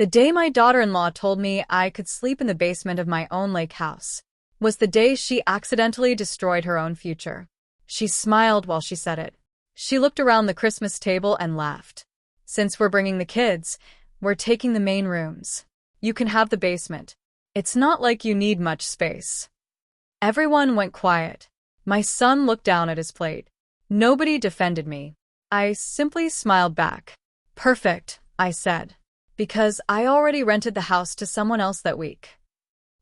The day my daughter-in-law told me I could sleep in the basement of my own lake house was the day she accidentally destroyed her own future. She smiled while she said it. She looked around the Christmas table and laughed. Since we're bringing the kids, we're taking the main rooms. You can have the basement. It's not like you need much space. Everyone went quiet. My son looked down at his plate. Nobody defended me. I simply smiled back. Perfect, I said, because I already rented the house to someone else that week.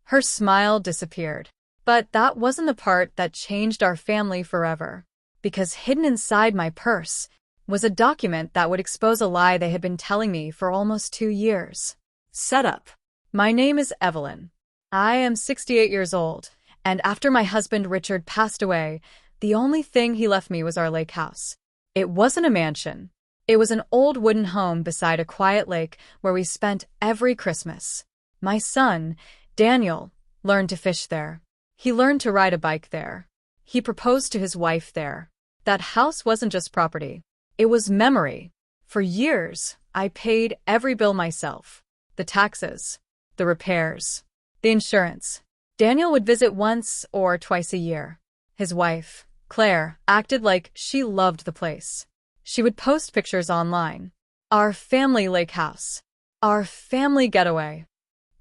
Her smile disappeared. But that wasn't the part that changed our family forever, because hidden inside my purse was a document that would expose a lie they had been telling me for almost 2 years. Setup. My name is Evelyn. I am 68 years old, and after my husband Richard passed away, the only thing he left me was our lake house. It wasn't a mansion. It was an old wooden home beside a quiet lake where we spent every Christmas. My son, Daniel, learned to fish there. He learned to ride a bike there. He proposed to his wife there. That house wasn't just property. It was memory. For years, I paid every bill myself. The taxes, the repairs, the insurance. Daniel would visit once or twice a year. His wife, Claire, acted like she loved the place. She would post pictures online. Our family lake house. Our family getaway.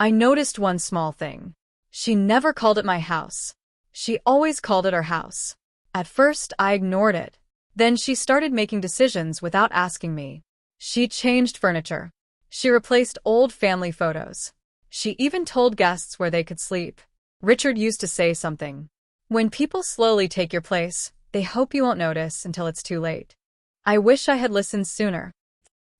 I noticed one small thing. She never called it my house. She always called it our house. At first, I ignored it. Then she started making decisions without asking me. She changed furniture. She replaced old family photos. She even told guests where they could sleep. Richard used to say something. When people slowly take your place, they hope you won't notice until it's too late. I wish I had listened sooner.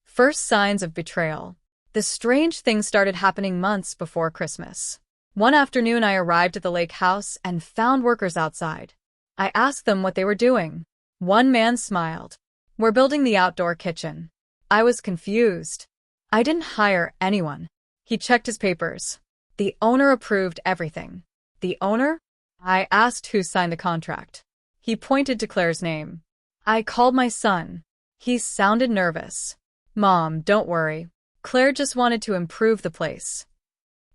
First signs of betrayal. The strange thing started happening months before Christmas. One afternoon, I arrived at the lake house and found workers outside. I asked them what they were doing. One man smiled. We're building the outdoor kitchen. I was confused. I didn't hire anyone. He checked his papers. The owner approved everything. The owner? I asked who signed the contract. He pointed to Claire's name. I called my son. He sounded nervous. Mom, don't worry. Claire just wanted to improve the place.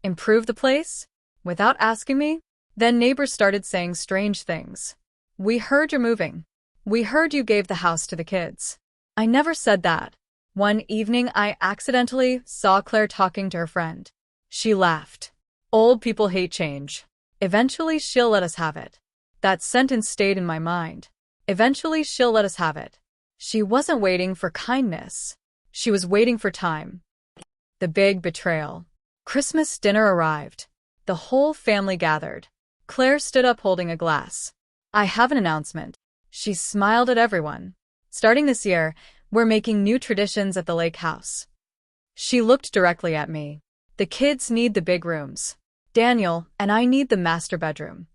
Improve the place? Without asking me? Then neighbors started saying strange things. We heard you're moving. We heard you gave the house to the kids. I never said that. One evening, I accidentally saw Claire talking to her friend. She laughed. Old people hate change. Eventually, she'll let us have it. That sentence stayed in my mind. Eventually, she'll let us have it. She wasn't waiting for kindness. She was waiting for time. The big betrayal. Christmas dinner arrived. The whole family gathered. Claire stood up holding a glass. I have an announcement. She smiled at everyone. Starting this year, we're making new traditions at the lake house. She looked directly at me. The kids need the big rooms. Daniel and I need the master bedroom.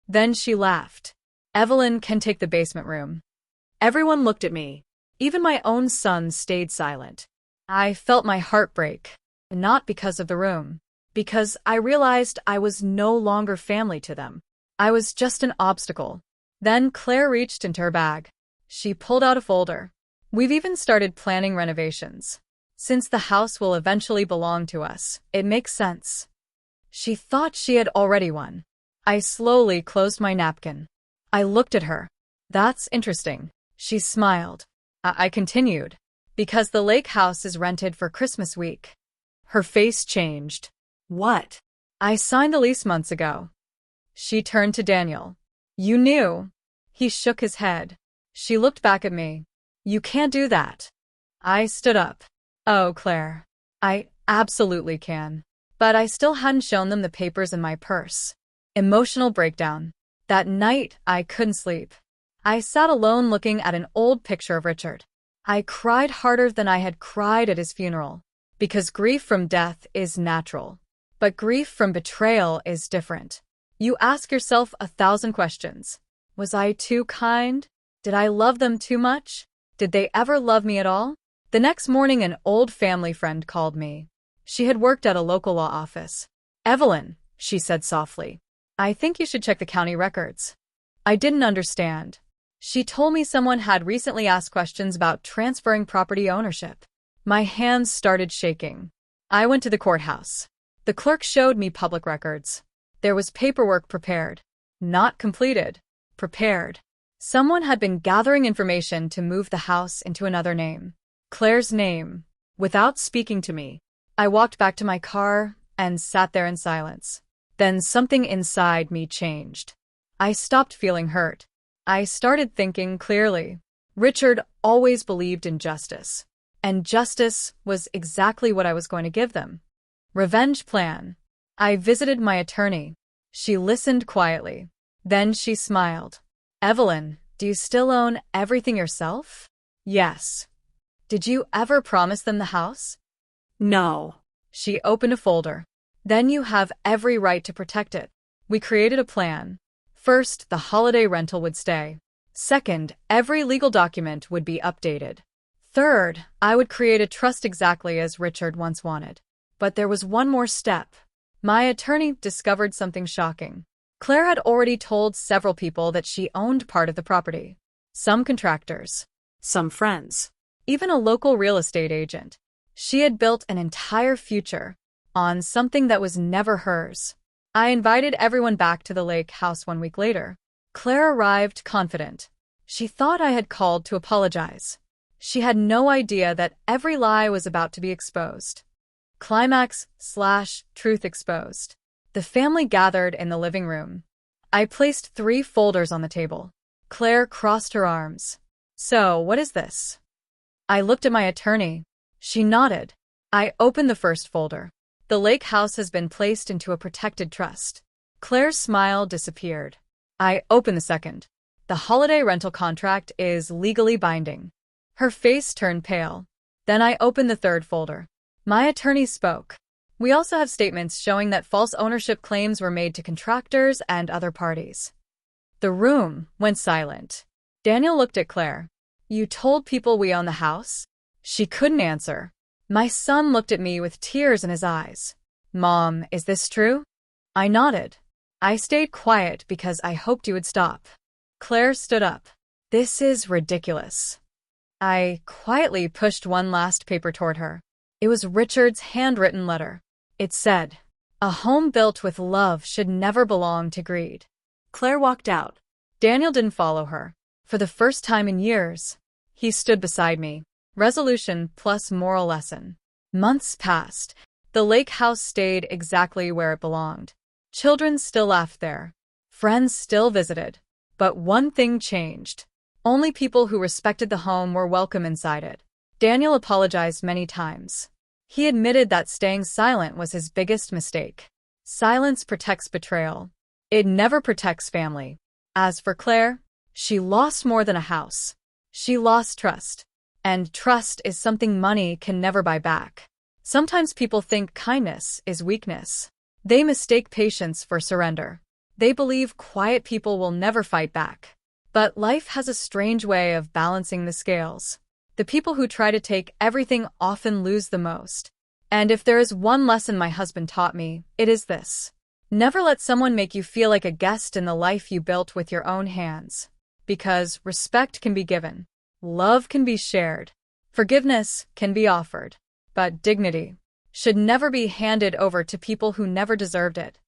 Then she laughed. Evelyn can take the basement room. Everyone looked at me. Even my own son stayed silent. I felt my heart break. Not because of the room. Because I realized I was no longer family to them. I was just an obstacle. Then Claire reached into her bag. She pulled out a folder. We've even started planning renovations. Since the house will eventually belong to us, it makes sense. She thought she had already won. I slowly closed my napkin. I looked at her. That's interesting. She smiled. I continued. Because the lake house is rented for Christmas week. Her face changed. What? I signed the lease months ago. She turned to Daniel. You knew. He shook his head. She looked back at me. You can't do that. I stood up. Oh, Claire. I absolutely can. But I still hadn't shown them the papers in my purse. Emotional breakdown. That night, I couldn't sleep. I sat alone looking at an old picture of Richard. I cried harder than I had cried at his funeral. Because grief from death is natural. But grief from betrayal is different. You ask yourself 1,000 questions. Was I too kind? Did I love them too much? Did they ever love me at all? The next morning, an old family friend called me. She had worked at a local law office. Evelyn, she said softly, I think you should check the county records. I didn't understand. She told me someone had recently asked questions about transferring property ownership. My hands started shaking. I went to the courthouse. The clerk showed me public records. There was paperwork prepared. Not completed. Prepared. Someone had been gathering information to move the house into another name. Claire's name. Without speaking to me, I walked back to my car and sat there in silence. Then something inside me changed. I stopped feeling hurt. I started thinking clearly. Richard always believed in justice. And justice was exactly what I was going to give them. Revenge plan. I visited my attorney. She listened quietly. Then she smiled. Evelyn, do you still own everything yourself? Yes. Did you ever promise them the house? No. She opened a folder. Then you have every right to protect it. We created a plan. First, the holiday rental would stay. Second, every legal document would be updated. Third, I would create a trust exactly as Richard once wanted. But there was one more step. My attorney discovered something shocking. Claire had already told several people that she owned part of the property. Some contractors. Some friends. Even a local real estate agent. She had built an entire future on something that was never hers. I invited everyone back to the lake house 1 week later. Claire arrived confident. She thought I had called to apologize. She had no idea that every lie was about to be exposed. Climax/truth exposed. The family gathered in the living room. I placed 3 folders on the table. Claire crossed her arms. So, what is this? I looked at my attorney. She nodded. I opened the first folder. The lake house has been placed into a protected trust. Claire's smile disappeared. I opened the second. The holiday rental contract is legally binding. Her face turned pale. Then I opened the third folder. My attorney spoke. We also have statements showing that false ownership claims were made to contractors and other parties. The room went silent. Daniel looked at Claire. You told people we own the house? She couldn't answer. My son looked at me with tears in his eyes. Mom, is this true? I nodded. I stayed quiet because I hoped you would stop. Claire stood up. This is ridiculous. I quietly pushed one last paper toward her. It was Richard's handwritten letter. It said, "A home built with love should never belong to greed." Claire walked out. Daniel didn't follow her. For the first time in years, he stood beside me. Resolution plus moral lesson. Months passed. The lake house stayed exactly where it belonged. Children still laughed there. Friends still visited. But one thing changed. Only people who respected the home were welcome inside it. Daniel apologized many times. He admitted that staying silent was his biggest mistake. Silence protects betrayal. It never protects family. As for Claire, she lost more than a house. She lost trust. And trust is something money can never buy back. Sometimes people think kindness is weakness. They mistake patience for surrender. They believe quiet people will never fight back. But life has a strange way of balancing the scales. The people who try to take everything often lose the most. And if there is one lesson my husband taught me, it is this. Never let someone make you feel like a guest in the life you built with your own hands. Because respect can be given. Love can be shared. Forgiveness can be offered. But dignity should never be handed over to people who never deserved it.